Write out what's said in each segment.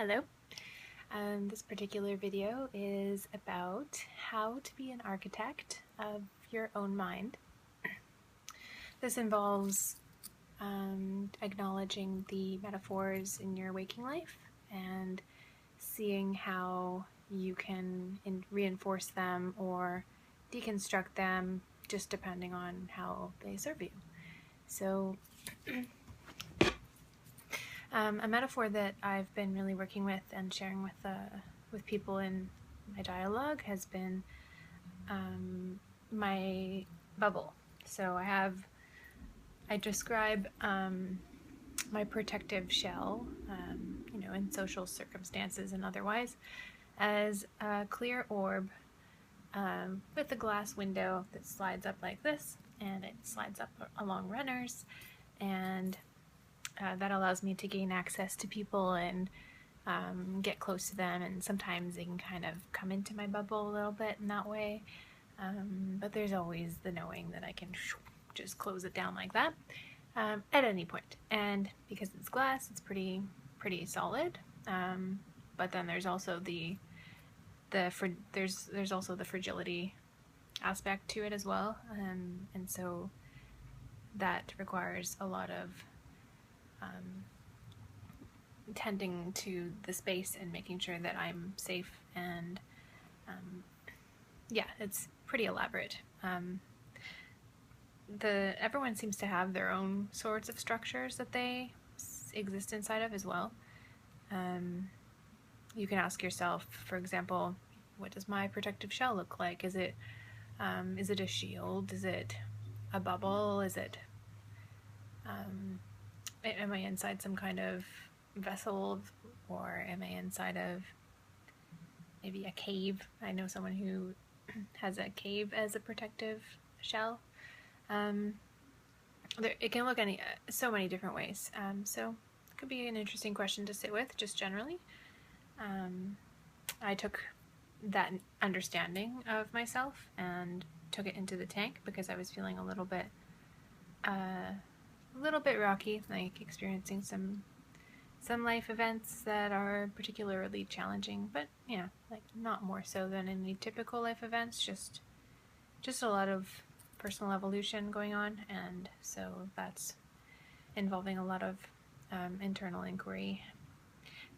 Hello. This particular video is about how to be an architect of your own mind. This involves acknowledging the metaphors in your waking life and seeing how you can reinforce them or deconstruct them just depending on how they serve you. So a metaphor that I've been really working with and sharing with people in my dialogue has been my bubble. So I describe my protective shell, in social circumstances and otherwise, as a clear orb with a glass window that slides up like this, and it slides up along runners, and that allows me to gain access to people and get close to them, and sometimes they can kind of come into my bubble a little bit in that way, but there's always the knowing that I can just close it down like that at any point. And because it's glass, it's pretty solid, but then there's also there's also the fragility aspect to it as well, and so that requires a lot of tending to the space and making sure that I'm safe, and yeah, it's pretty elaborate. Everyone seems to have their own sorts of structures that they exist inside of as well. You can ask yourself, for example, what does my protective shell look like? Is it a shield? Is it a bubble? Is it am I inside some kind of vessel, or am I inside of maybe a cave? I know someone who has a cave as a protective shell. It can look so many different ways. So it could be an interesting question to sit with, just generally. I took that understanding of myself and took it into the tank because I was feeling a little bit rocky, like experiencing some life events that are particularly challenging, but like not more so than any typical life events, just a lot of personal evolution going on, and so that's involving a lot of internal inquiry.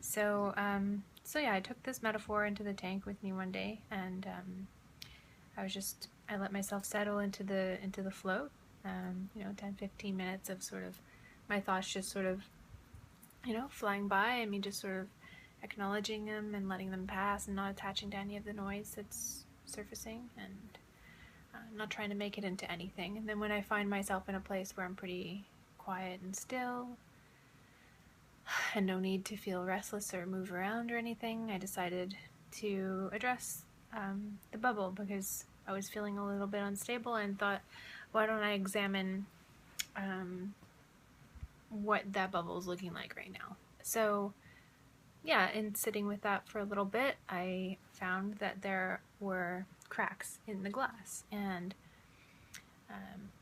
So yeah, I took this metaphor into the tank with me one day, and I let myself settle into the float. 10-15 minutes of sort of my thoughts just sort of flying by, and me just sort of acknowledging them and letting them pass and not attaching to any of the noise that's surfacing, and not trying to make it into anything. And then when I find myself in a place where I'm pretty quiet and still and no need to feel restless or move around or anything, I decided to address the bubble, because I was feeling a little bit unstable and thought, why don't I examine what that bubble is looking like right now? So yeah, in sitting with that for a little bit, I found that there were cracks in the glass, and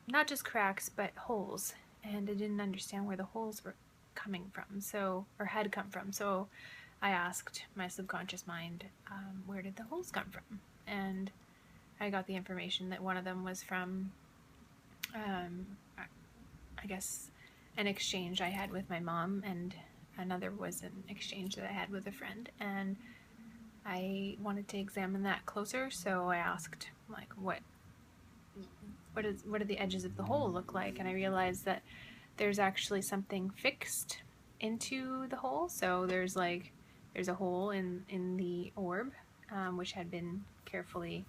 not just cracks, but holes, and I didn't understand where the holes were coming from, or had come from. So I asked my subconscious mind, where did the holes come from? And I got the information that one of them was from I guess an exchange I had with my mom, and another was an exchange that I had with a friend, and I wanted to examine that closer. So I asked, like, what do the edges of the hole look like? And I realized that there's actually something fixed into the hole. So there's a hole in the orb, which had been carefully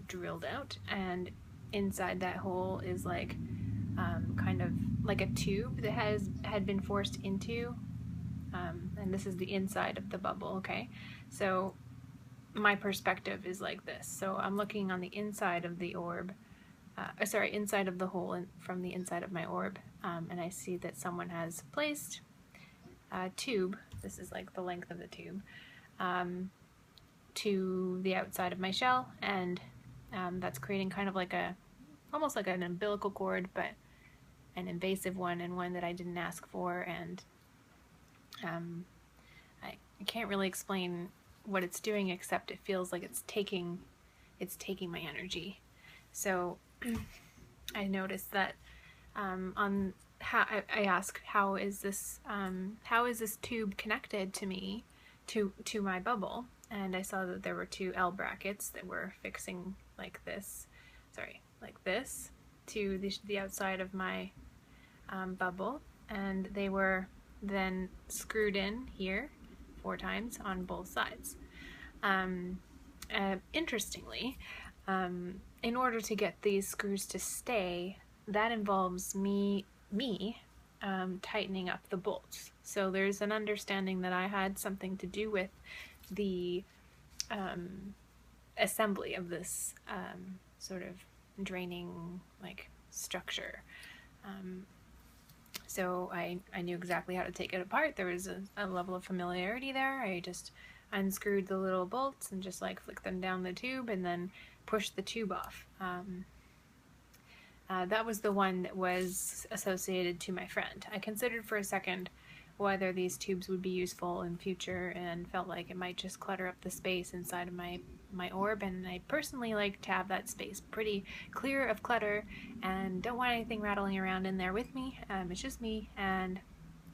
drilled out, and inside that hole is kind of like a tube that had been forced into, and this is the inside of the bubble. Okay, so my perspective is like this. So I'm looking on the inside of the orb, inside of the hole, from the inside of my orb, and I see that someone has placed a tube. This is like the length of the tube, to the outside of my shell, and that's creating kind of almost like an umbilical cord, but an invasive one, and one that I didn't ask for. And I can't really explain what it's doing, except it feels like it's taking my energy. So I noticed that on how I asked, how is this tube connected to me, to my bubble, and I saw that there were two L brackets that were fixing like this to the outside of my bubble, and they were then screwed in here 4 times on both sides. Interestingly, in order to get these screws to stay, that involves me tightening up the bolts. So there's an understanding that I had something to do with the assembly of this sort of draining like structure. So I knew exactly how to take it apart. There was a level of familiarity there. I just unscrewed the little bolts and just like flicked them down the tube and then pushed the tube off. That was the one that was associated to my friend. I considered for a second whether these tubes would be useful in future, and felt like it might just clutter up the space inside of my orb, and I personally like to have that space pretty clear of clutter and don't want anything rattling around in there with me. It's just me, and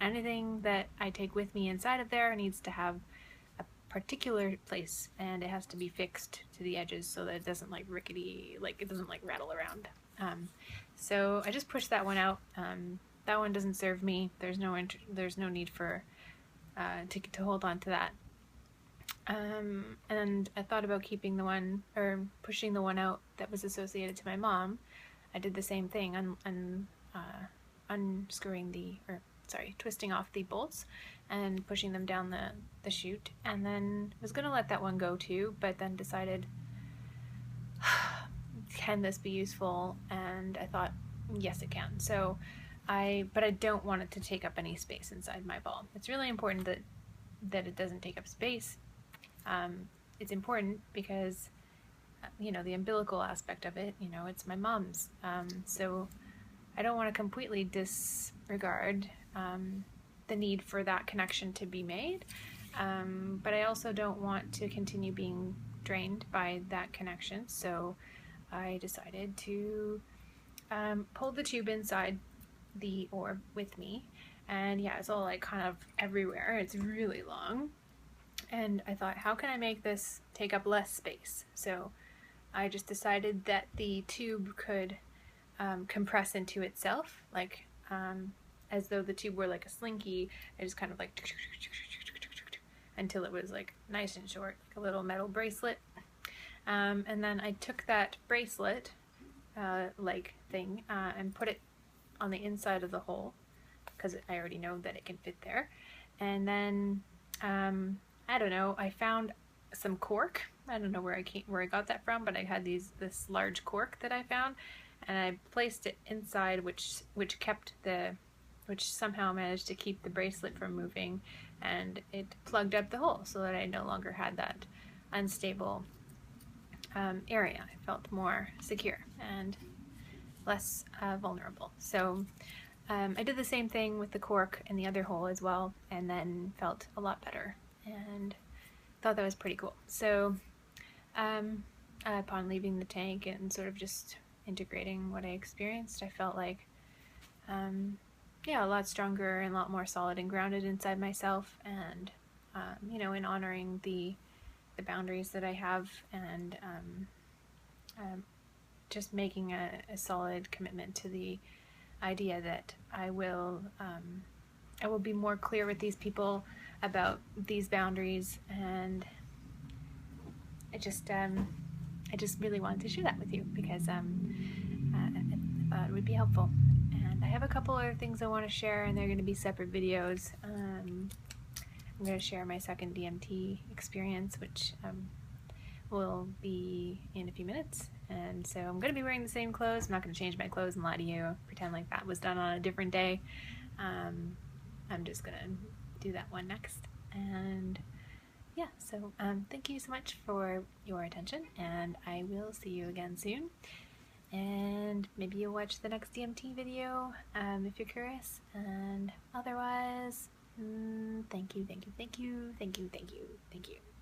anything that I take with me inside of there needs to have a particular place, and it has to be fixed to the edges so that it doesn't like rickety, like it doesn't like rattle around. So I just pushed that one out. That one doesn't serve me. There's no need for to hold on to that. And I thought about keeping the one, or pushing the one out that was associated to my mom. I did the same thing, twisting off the bolts and pushing them down the chute, and then was gonna let that one go too, but then decided, can this be useful? And I thought, yes, it can. So but I don't want it to take up any space inside my ball. It's really important that it doesn't take up space. It's important because, the umbilical aspect of it, it's my mom's. So I don't want to completely disregard the need for that connection to be made. But I also don't want to continue being drained by that connection. So I decided to pull the tube inside the orb with me, and yeah, it's all like kind of everywhere. It's really long, and I thought, how can I make this take up less space? So I just decided that the tube could compress into itself, like as though the tube were like a slinky. I just kind of like until it was like nice and short, like a little metal bracelet. And then I took that bracelet like thing and put it on the inside of the hole, because I already know that it can fit there. And then I don't know, I found some cork. I don't know where I got that from, but I had this large cork that I found, and I placed it inside, which somehow managed to keep the bracelet from moving, and it plugged up the hole so that I no longer had that unstable area. I felt more secure and less vulnerable. So I did the same thing with the cork in the other hole as well, and then felt a lot better and thought that was pretty cool. So upon leaving the tank and sort of just integrating what I experienced, I felt like a lot stronger and a lot more solid and grounded inside myself, and in honoring the boundaries that I have, and just making a solid commitment to the idea that I will be more clear with these people about these boundaries, and I just really wanted to share that with you because I thought it would be helpful. And I have a couple other things I want to share, and they're going to be separate videos. I'm going to share my second DMT experience, which will be in a few minutes. And so I'm going to be wearing the same clothes. I'm not going to change my clothes and lie to you, pretend like that was done on a different day. I'm just going to do that one next. And yeah, so thank you so much for your attention, and I will see you again soon. And maybe you'll watch the next DMT video if you're curious. And otherwise, Thank you, thank you, thank you, thank you, thank you, thank you.